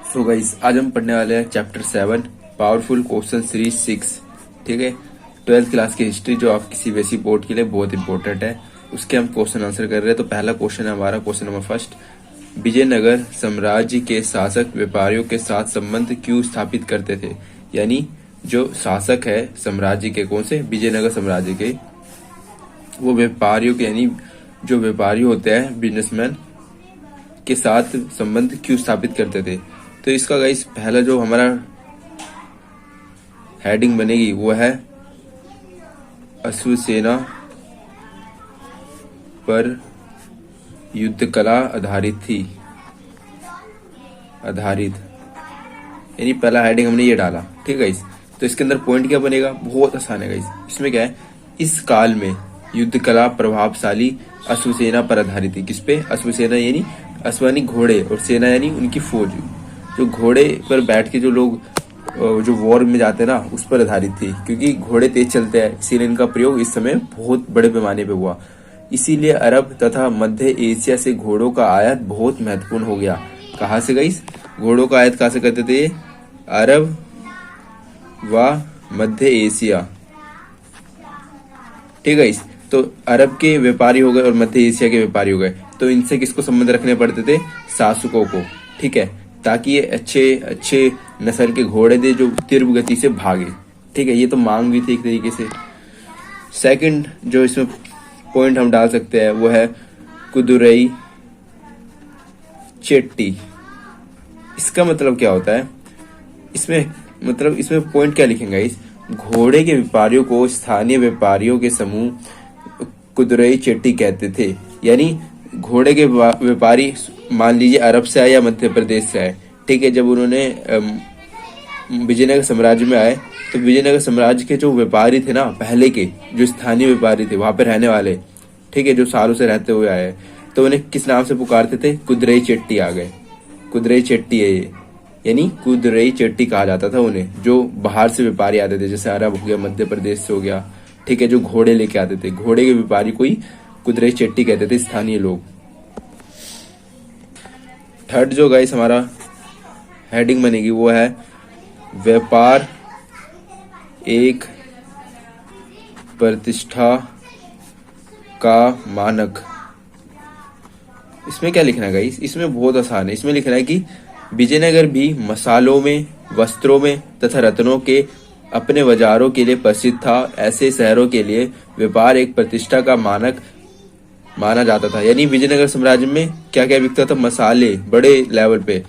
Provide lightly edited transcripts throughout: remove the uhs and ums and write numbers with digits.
So guys आज हम पढ़ने वाले हैं चैप्टर 7 पावरफुल क्वेश्चन सीरीज 6। ठीक है, 12th क्लास की हिस्ट्री जो आपकी सीबीएसई बोर्ड के लिए बहुत इंपॉर्टेंट है, उसके हम क्वेश्चन आंसर कर रहे हैं। तो पहला क्वेश्चन है हमारा, क्वेश्चन नंबर फर्स्ट। विजयनगर साम्राज्य के शासक व्यापारियों के साथ संबंध क्यों स्थापित करते थे? यानी जो शासक है साम्राज्य के, कौन से? विजयनगर साम्राज्य के, वो व्यापारियों के यानी जो व्यापारी होते हैं बिजनेसमैन के साथ संबंध क्यों स्थापित करते थे? तो इसका गाइस पहला जो हमारा हेडिंग बनेगी वो है अश्वसेना पर युद्ध कला आधारित यानी पहला हेडिंग हमने ये डाला। ठीक है गाइस, तो इसके अंदर पॉइंट क्या बनेगा? बहुत आसान है गाइस। इसमें क्या है, इस काल में युद्ध कला प्रभावशाली अश्वसेना पर आधारित थी। किस पे? अश्वसेना यानी अश्वानी घोड़े और सेना यानी उनकी फौज। जो घोड़े पर बैठ के जो लोग जो वॉर में जाते हैं ना, उस पर आधारित थी, क्योंकि घोड़े तेज चलते हैं, इसीलिए इनका प्रयोग इस समय बहुत बड़े पैमाने पे हुआ। इसीलिए अरब तथा मध्य एशिया से घोड़ों का आयात बहुत महत्वपूर्ण हो गया। कहाँ से गाइस? घोड़ों का आयात कहाँ से करते थे? अरब व मध्य एशिया। ठीक है, तो अरब के व्यापारी हो गए और मध्य एशिया के व्यापारी हो गए, तो इनसे किसको संबंध रखने पड़ते थे? शासकों को। ठीक है, ताकि ये अच्छे नस्ल के घोड़े दे जो तीव्र गति से भागे। ठीक है, ये तो मांग भी थी एक तरीके से। सेकंड जो इसमें पॉइंट हम डाल सकते हैं वो है कुदुरई चेट्टी। इसका मतलब क्या होता है? इसमें पॉइंट क्या लिखेंगे? इस घोड़े के व्यापारियों को स्थानीय व्यापारियों के समूह कुदुरई चेट्टी कहते थे। यानी घोड़े के व्यापारी मान लीजिए अरब से आए या मध्य प्रदेश से आए। ठीक है, जब उन्होंने विजयनगर साम्राज्य में आए तो विजयनगर साम्राज्य के जो व्यापारी थे ना, पहले के जो स्थानीय व्यापारी थे वहां पे रहने वाले, ठीक है, जो सालों से रहते हुए आए, तो उन्हें किस नाम से पुकारते थे? कुदुरई चेट्टी आ गए। कुदुरई चेट्टी है ये, यानी कुदुरई चेट्टी कहा जाता था उन्हें, जो बाहर से व्यापारी आते थे, जैसे अरब हो गया, मध्य प्रदेश से हो गया। ठीक है, जो घोड़े लेके आते थे, घोड़े के व्यापारी को ही कुदुरई चेट्टी कहते थे स्थानीय लोग। थर्ड जो गाइस हमारा हेडिंग बनेगी वो है व्यापार एक प्रतिष्ठा का मानक। इसमें क्या लिखना है गाइस? इसमें बहुत आसान है। इसमें लिखना है कि विजयनगर भी मसालों में, वस्त्रों में तथा रत्नों के अपने बाजारों के लिए प्रसिद्ध था। ऐसे शहरों के लिए व्यापार एक प्रतिष्ठा का मानक माना जाता था। यानी विजयनगर साम्राज्य में क्या क्या बिकता था? मसाले बड़े लेवल पे,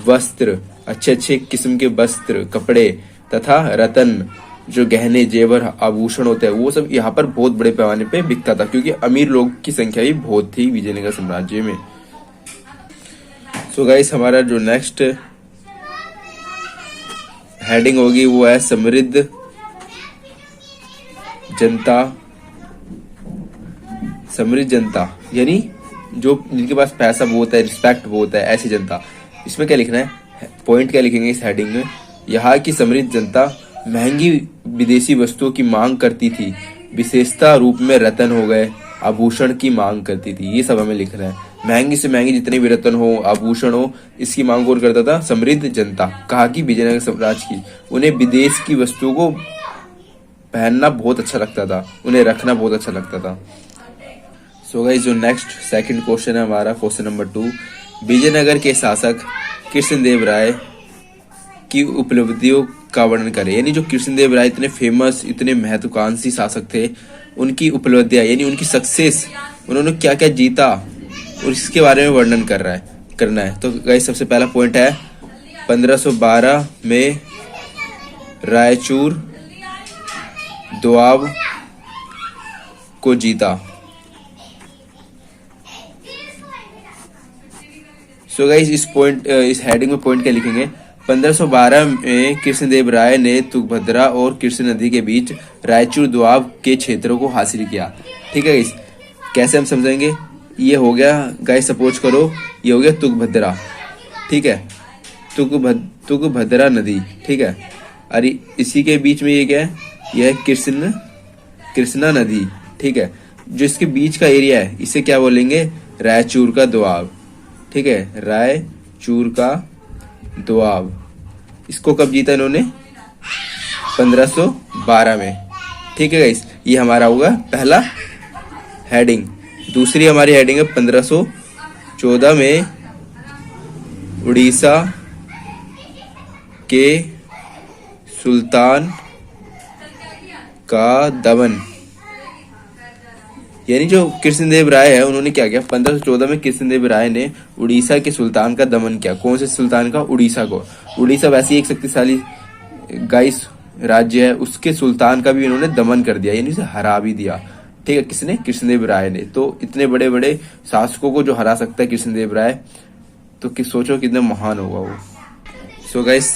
वस्त्र अच्छे किस्म के वस्त्र, कपड़े तथा रत्न जो गहने जेवर आभूषण होते हैं, वो सब यहाँ पर बहुत बड़े पैमाने पे बिकता था, क्योंकि अमीर लोग की संख्या भी बहुत थी विजयनगर साम्राज्य में। सो गाइस हमारा जो नेक्स्ट हेडिंग होगी वो है समृद्ध जनता, यानी जो जिनके पास पैसा बहुत है, रिस्पेक्ट बहुत है, ऐसी जनता। इसमें क्या लिखना है? पॉइंट क्या लिखेंगे इस हेडिंग में? यहाँ की समृद्ध जनता महंगी विदेशी वस्तुओं की मांग करती थी, विशेषता रूप में रत्न हो गए, आभूषण की मांग करती थी। ये सब हमें लिखना है। महंगी से महंगी जितने भी रत्न हो, आभूषण हो, इसकी मांग कौन करता था? समृद्ध जनता। कहा कि विजयनगर साम्राज्य की। उन्हें विदेश की वस्तुओं को पहनना बहुत अच्छा लगता था, उन्हें रखना बहुत अच्छा लगता था। सो गाइस जो नेक्स्ट सेकंड क्वेश्चन है हमारा, क्वेश्चन नंबर 2। विजयनगर के शासक कृष्णदेव राय की उपलब्धियों का वर्णन करें। यानी जो कृष्णदेव राय इतने फेमस, इतने महत्वाकांक्षी शासक थे, उनकी उपलब्धियां यानी उनकी सक्सेस, उन्होंने क्या क्या जीता और इसके बारे में वर्णन करना है। तो गाइस सबसे पहला पॉइंट है 1512 में रायचूर दोआब को जीता। सो गाइस इस हेडिंग में पॉइंट क्या लिखेंगे? 1512 में कृष्णदेव राय ने तुंगभद्रा और कृष्ण नदी के बीच रायचूर दोआब के क्षेत्रों को हासिल किया। ठीक है गाइस, कैसे हम समझेंगे? ये हो गया गाइस, सपोज करो ये हो गया तुंगभद्रा। ठीक है, तुंगभद्रा नदी। ठीक है, अरे इसी के बीच में ये क्या है? यह है कृष्णा नदी। ठीक है, जो इसके बीच का एरिया है इसे क्या बोलेंगे? रायचूर का दोआब। ठीक है, रायचूर का दोआब। इसको कब जीता इन्होंने? 1512 में। ठीक है गाइस, ये हमारा होगा पहला हेडिंग। दूसरी हमारी हेडिंग है 1514 में उड़ीसा के सुल्तान का दमन। यानी जो कृष्णदेव राय है उन्होंने क्या किया, 1514 में कृष्णदेव राय ने उड़ीसा के सुल्तान का दमन किया। कौन से सुल्तान का? उड़ीसा को। उड़ीसा वैसे ही एक शक्तिशाली गाइस राज्य है, उसके सुल्तान का भी इन्होंने दमन कर दिया, यानी उसे हरा भी दिया। ठीक है, किसने? कृष्णदेव राय ने। तो इतने बड़े बड़े शासकों को जो हरा सकता है कृष्णदेव राय, तो सोचो कितना महान होगा वो। सो गाइस,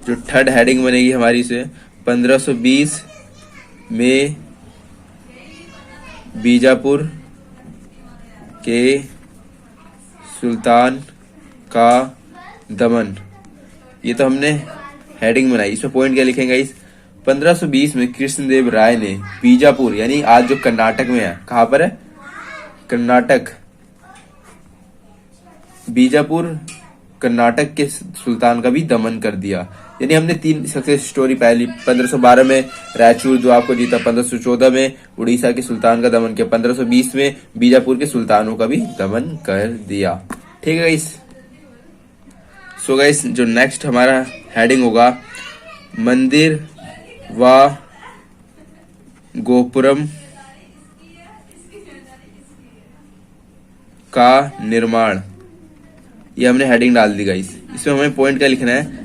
जो थर्ड हेडिंग बनेगी हमारी से 1520 में बीजापुर के सुल्तान का दमन। ये तो हमने हेडिंग बनाई, इसमें पॉइंट क्या लिखेंगे इस? 1520 में कृष्णदेव राय ने बीजापुर, यानी आज जो कर्नाटक में है, कहां पर है? कर्नाटक। बीजापुर कर्नाटक के सुल्तान का भी दमन कर दिया। यानी हमने 3 सक्सेस स्टोरी पहली 1512 में रायचूर दोआब को जीता, 1514 में उड़ीसा के सुल्तान का दमन किया, 1520 में बीजापुर के सुल्तानों का भी दमन कर दिया। ठीक है गाइस। सो गाइस, जो नेक्स्ट हमारा हेडिंग होगा मंदिर व गोपुरम का निर्माण। ये हमने हेडिंग डाल दी गाइस। इसमें हमें पॉइंट क्या लिखना है?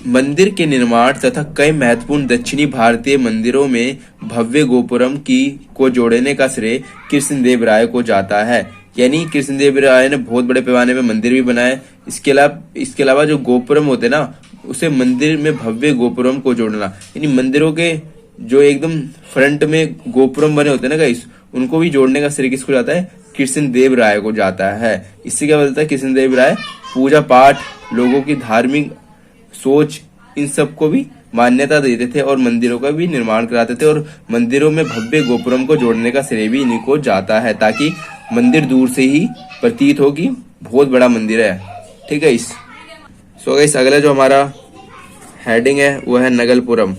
मंदिर के निर्माण तथा कई महत्वपूर्ण दक्षिणी भारतीय मंदिरों में भव्य गोपुरम को जोड़ने का श्रेय कृष्णदेव राय को जाता है। यानी कृष्णदेव राय ने बहुत बड़े पैमाने में मंदिर भी बनाए। इसके अलावा जो गोपुरम होते ना, उसे मंदिर में भव्य गोपुरम को जोड़ना, यानी मंदिरों के जो एकदम फ्रंट में गोपुरम बने होते हैं ना गाइस, उनको भी जोड़ने का श्रेय किसको जाता है? कृष्णदेव राय को जाता है। इससे क्या बोलता है? कृष्णदेव राय पूजा पाठ, लोगों की धार्मिक सोच, इन सब को भी मान्यता देते थे और मंदिरों का भी निर्माण कराते थे, और मंदिरों में भव्य गोपुरम को जोड़ने का श्रेय भी इन्हीं को जाता है, ताकि मंदिर दूर से ही प्रतीत हो कि बहुत बड़ा मंदिर है। ठीक है इस। सो गाइस, अगला जो हमारा हेडिंग है वो है नगलपुरम।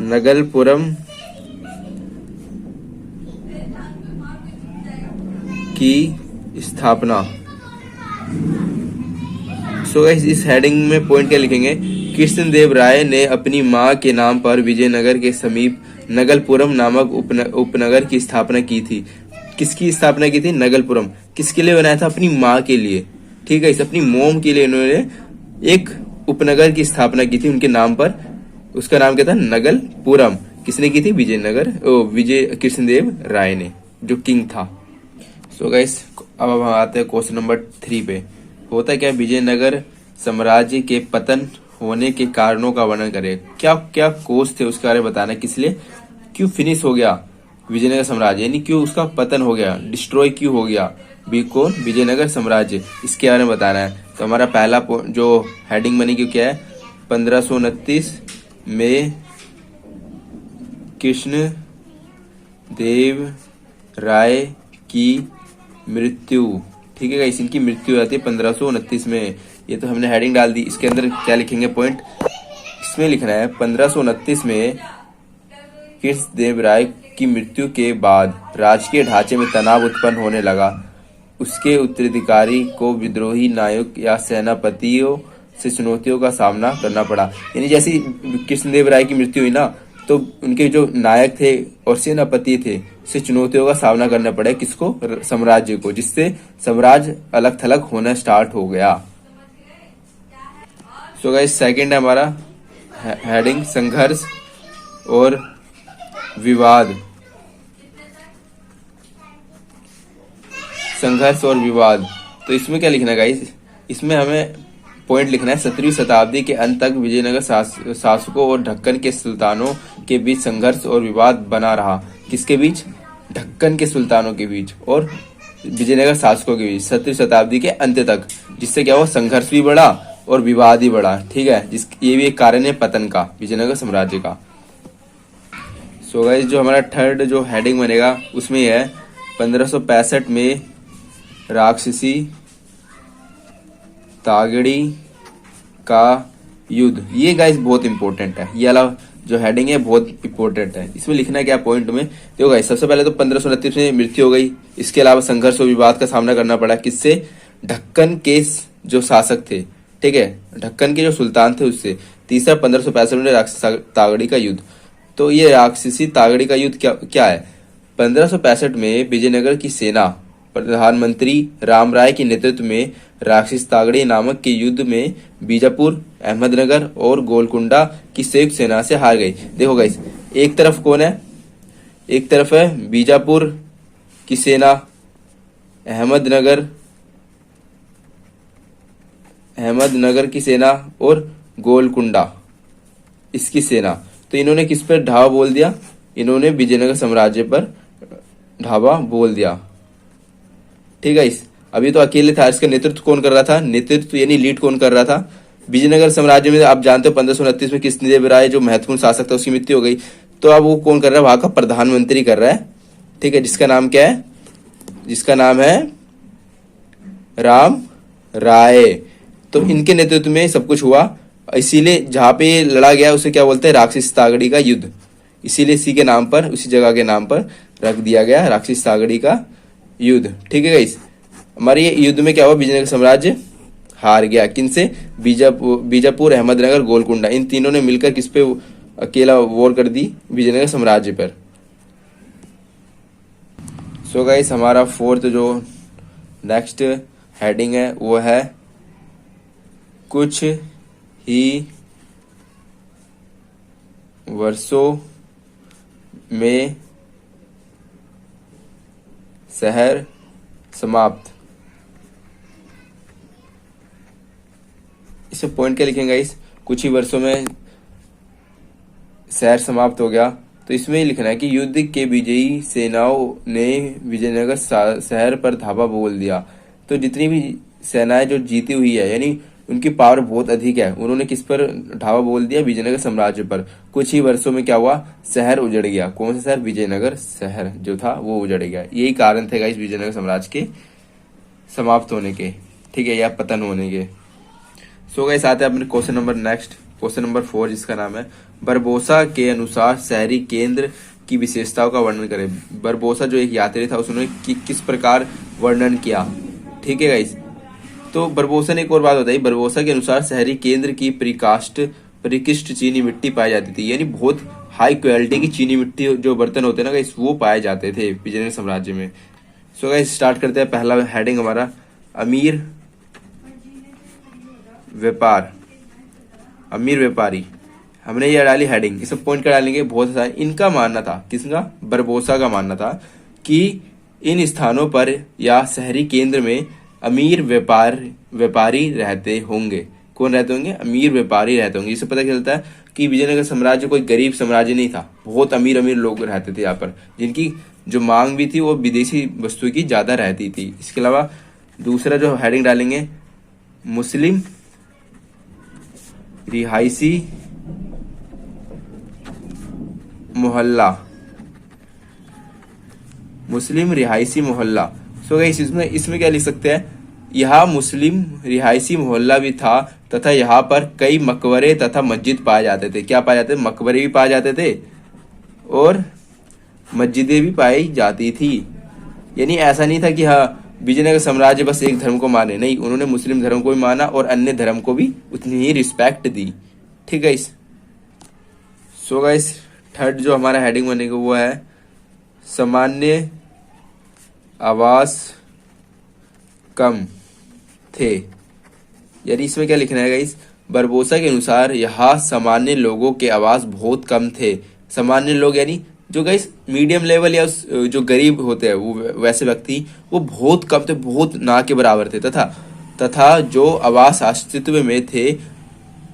नगलपुरम की स्थापना। सो गाइस, इस हेडिंग में पॉइंट क्या लिखेंगे? कृष्णदेव राय ने अपनी मां के नाम पर विजयनगर के समीप नगलपुरम नामक उपनगर की स्थापना की थी। किसकी स्थापना की थी? नगलपुरम। किसके लिए बनाया था? अपनी मां के लिए। ठीक है, इस अपनी मोम के लिए इन्होंने एक उपनगर की स्थापना की थी उनके नाम पर। उसका नाम क्या था? नगलपुरम। किसने की थी? विजय कृष्णदेव राय ने, जो किंग था। सो गाइस, अब हम आते हैं क्वेश्चन नंबर 3 पे। होता क्या? विजयनगर साम्राज्य के पतन होने के कारणों का वर्णन करें। क्या क्या कोस थे उसके बारे में बताना। किस लिए? क्यों फिनिश हो गया विजयनगर साम्राज्य, यानी क्यों उसका पतन हो गया, डिस्ट्रॉय क्यों हो गया कौन? विजयनगर साम्राज्य। इसके बारे में बताना है। तो हमारा पहला जो हेडिंग बनेगी क्या है? 1529 में कृष्ण देव राय की मृत्यु। ठीक है, इनकी मृत्यु हो जाती है 1529 में। ये तो हमने हेडिंग डाल दी। इसके अंदर क्या लिखेंगे पॉइंट? इसमें लिखना है 1529 में कृष्णदेव राय की मृत्यु के बाद राजकीय ढांचे में तनाव उत्पन्न होने लगा। उसके उत्तराधिकारी को विद्रोही नायक या सेनापतियों से चुनौतियों का सामना करना पड़ा। यानी जैसे कृष्णदेव राय की मृत्यु हुई ना, तो उनके जो नायक थे और सेनापति थे से चुनौतियों का सामना करना पड़ा। किसको? साम्राज्य को, जिससे साम्राज्य अलग थलग होना स्टार्ट हो गया। सो गाइस, सेकंड है हमारा हेडिंग संघर्ष और विवाद। संघर्ष और विवाद। तो इसमें क्या लिखना है गाइस? इसमें हमें पॉइंट लिखना है 17वीं शताब्दी के अंत तक विजयनगर शासकों और ढक्कन के सुल्तानों के बीच संघर्ष और विवाद बना रहा। किसके बीच? ढक्कन के सुल्तानों के बीच और विजयनगर शासकों के बीच 17वीं शताब्दी के अंत तक, जिससे क्या हुआ? संघर्ष भी बढ़ा और विवाद ही बढ़ा। ठीक है, ये भी एक कारण है पतन का, विजयनगर साम्राज्य का। सो गाइस, जो हमारा थर्ड जो हेडिंग बनेगा उसमें है 1565 में राक्षसी तागड़ी का युद्ध। ये गाइस बहुत इंपॉर्टेंट है, ये वाला जो हेडिंग है बहुत इंपॉर्टेंट है। इसमें लिखना है क्या पॉइंट में, देखो गाइस सबसे पहले तो 1529 में मृत्यु हो गई। इसके अलावा संघर्ष और विवाद का सामना करना पड़ा, किससे, ढक्कन के जो शासक थे, ठीक है, ढक्कन के जो सुल्तान थे उससे। तीसरा 1565 में राक्षसी तागड़ी का युद्ध। तो ये राक्षसी तागड़ी का युद्ध क्या है। 1565 में विजयनगर की सेना प्रधानमंत्री राम राय के नेतृत्व में राक्षसी तागड़ी नामक के युद्ध में बीजापुर, अहमदनगर और गोलकुंडा की संयुक्त सेना से हार गई। देखो गाइस, एक तरफ कौन है, एक तरफ है बीजापुर की सेना, अहमदनगर की सेना और गोलकुंडा इसकी सेना। तो इन्होंने किस पर ढाबा बोल दिया, इन्होंने विजयनगर साम्राज्य पर ढाबा बोल दिया, ठीक है। इस अभी तो अकेले था, इसका नेतृत्व कौन कर रहा था, नेतृत्व यानी लीड कौन कर रहा था, विजयनगर साम्राज्य में आप जानते हो 1529 में कृष्णदेव राय जो महत्वपूर्ण शासक था उसकी मृत्यु हो गई। तो अब वो कौन कर रहा है, वहां का प्रधानमंत्री कर रहा है, ठीक है, जिसका नाम क्या है, जिसका नाम है राम राय। तो इनके नेतृत्व में सब कुछ हुआ, इसीलिए जहां पे लड़ा गया उसे क्या बोलते हैं, राक्षसी तागड़ी का युद्ध। इसीलिए इसी के नाम पर, उसी जगह के नाम पर रख दिया गया राक्षसी तागड़ी का युद्ध, ठीक है गाइस। हमारे ये युद्ध में क्या हुआ, विजयनगर साम्राज्य हार गया, किनसे, बीजापुर, अहमदनगर, गोलकुंडा, इन तीनों ने मिलकर किस पे अकेला वॉर कर दी, विजयनगर साम्राज्य पर। सो गाइस हमारा फोर्थ जो नेक्स्ट हेडिंग है वो है कुछ ही वर्षों में शहर समाप्त। इसे पॉइंट क्या लिखेंगे इस, कुछ ही वर्षों में शहर समाप्त हो गया। तो इसमें ही लिखना है कि युद्ध के विजयी सेनाओं ने विजयनगर शहर पर धावा बोल दिया। तो जितनी भी सेनाएं जो जीती हुई है, यानी उनकी पावर बहुत अधिक है, उन्होंने किस पर ढावा बोल दिया, विजयनगर साम्राज्य पर। कुछ ही वर्षों में क्या हुआ, शहर उजड़ गया। कौन सा शहर, विजयनगर शहर जो था वो उजड़ गया। यही कारण थे गाइस विजयनगर साम्राज्य के समाप्त होने के, ठीक है, या पतन होने के। सो गाइस आते हैं अपने question number next, question number 4, जिसका नाम है बरबोसा के अनुसार शहरी केंद्र की विशेषताओं का वर्णन करें। बरबोसा जो एक यात्री था उसने किस प्रकार वर्णन किया, ठीक है गाइस। तो बरबोसा ने एक और बात बताई, बरबोसा के अनुसार शहरी केंद्र की परिकृष्ट चीनी मिट्टी पाई जाती थी, यानी बहुत हाई क्वालिटी की चीनी मिट्टी जो बर्तन होते हैं ना गाइस वो पाए जाते थे विजयनगर साम्राज्य में। सो गाइस स्टार्ट करते हैं। पहला हेडिंग हमारा अमीर व्यापार, अमीर व्यापारी, हमने ये डाली हेडिंग, इसे पॉइंट कर डालेंगे बहुत सारे। इनका मानना था, किसका, बरबोसा का मानना था कि इन स्थानों पर या शहरी केंद्र में अमीर व्यापारी रहते होंगे। कौन रहते होंगे, अमीर व्यापारी रहते होंगे। इससे पता चलता है कि विजयनगर साम्राज्य कोई गरीब साम्राज्य नहीं था, बहुत अमीर अमीर लोग रहते थे यहाँ पर, जिनकी जो मांग भी थी वो विदेशी वस्तु की ज्यादा रहती थी। इसके अलावा दूसरा जो हेडिंग डालेंगे, मुस्लिम रिहायशी मोहल्ला, मुस्लिम रिहायशी मोहल्ला। सो गाइस इसमें क्या लिख सकते हैं, यहाँ मुस्लिम रिहायशी मोहल्ला भी था तथा यहाँ पर कई मकबरे तथा मस्जिद पाए जाते थे। क्या पाए जाते थे, मकबरे भी पाए जाते थे और मस्जिदें भी पाई जाती थी। यानी ऐसा नहीं था कि हाँ विजयनगर साम्राज्य बस एक धर्म को माने, नहीं, उन्होंने मुस्लिम धर्म को भी माना और अन्य धर्म को भी उतनी ही रिस्पेक्ट दी, ठीक है। सो गाइस थर्ड जो हमारा हेडिंग बनेगा वो है सामान्य आवास कम थे। यानी इसमें क्या लिखना है गाइस, बरबोसा के अनुसार यहाँ सामान्य लोगों के आवास बहुत कम थे। सामान्य लोग यानी जो गाइस मीडियम लेवल या जो गरीब होते हैं वो वैसे व्यक्ति वो बहुत कम थे, बहुत ना के बराबर थे। तथा जो आवास अस्तित्व में थे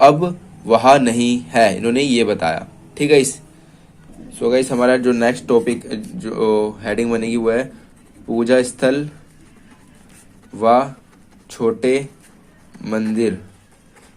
अब वहाँ नहीं है, इन्होंने ये बताया, ठीक है। सो गाइस हमारा जो नेक्स्ट टॉपिक जो हेडिंग बनेगी वो है पूजा स्थल व छोटे मंदिर।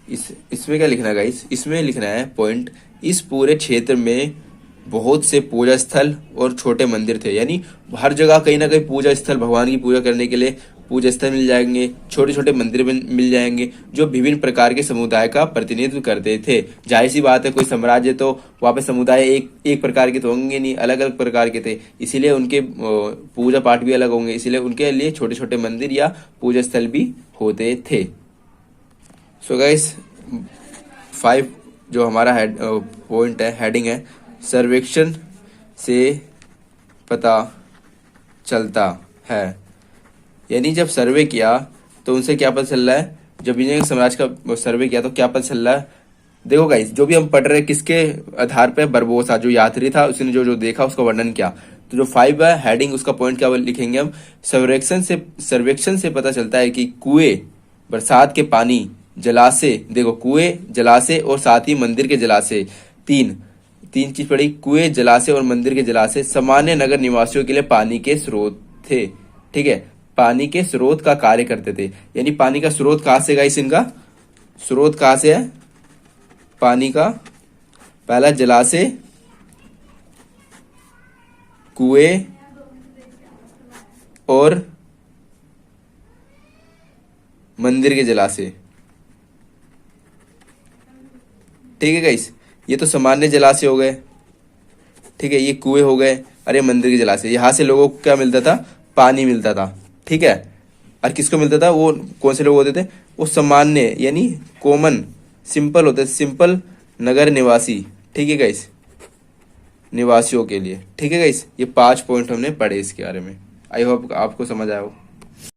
इसमें क्या लिखना है गाइस, इसमें लिखना है पॉइंट, इस पूरे क्षेत्र में बहुत से पूजा स्थल और छोटे मंदिर थे। यानी हर जगह कहीं ना कहीं पूजा स्थल, भगवान की पूजा करने के लिए पूजा स्थल मिल जाएंगे, छोटे छोटे मंदिर मिल जाएंगे जो विभिन्न प्रकार के समुदाय का प्रतिनिधित्व करते थे। जाहिर सी बात है, कोई साम्राज्य तो वहाँ पे समुदाय एक प्रकार के तो होंगे नहीं, अलग अलग प्रकार के थे, इसीलिए उनके पूजा पाठ भी अलग होंगे, इसीलिए उनके लिए छोटे छोटे मंदिर या पूजा स्थल भी होते थे। सो गाइस 5 जो हमारा पॉइंट है, हेडिंग है, सर्वेक्षण से पता चलता है। यानी जब सर्वे किया तो उनसे क्या पता चल रहा है, जब विजयनगर साम्राज्य का सर्वे किया तो क्या पता चल रहा है। देखो गाइस, जो भी हम पढ़ रहे हैं किसके आधार पे, बरबोसा जो यात्री था उसने जो जो देखा उसका वर्णन किया। तो जो 5 है हेडिंग, उसका पॉइंट क्या लिखेंगे हम, सर्वेक्षण से पता चलता है कि कुएं, बरसात के पानी, जलाशय, देखो कुएं, जलाशय और साथ ही मंदिर के जलाशय, तीन चीज पड़ी, कुएं, जलाशय और मंदिर के जलाशय सामान्य नगर निवासियों के लिए पानी के स्रोत थे। ठीक है, पानी के स्रोत का कार्य करते थे। यानी पानी का स्रोत कहां से गाइस, इनका स्रोत कहां से है पानी का, पहला जलाशय, कुएं और मंदिर के जलाशय। ठीक है गाइस, ये तो सामान्य जलाशय हो गए, ठीक है, ये कुएं हो गए, अरे मंदिर के जलाशय, यहां से लोगों को क्या मिलता था, पानी मिलता था। ठीक है, और किसको मिलता था, वो कौन से लोग होते थे, वो सामान्य यानी कॉमन, सिंपल होते, सिंपल नगर निवासी। ठीक है गाइस, निवासियों के लिए। ठीक है गाइस, ये 5 पॉइंट हमने पढ़े इसके बारे में। आई होप आपको समझ आया हो।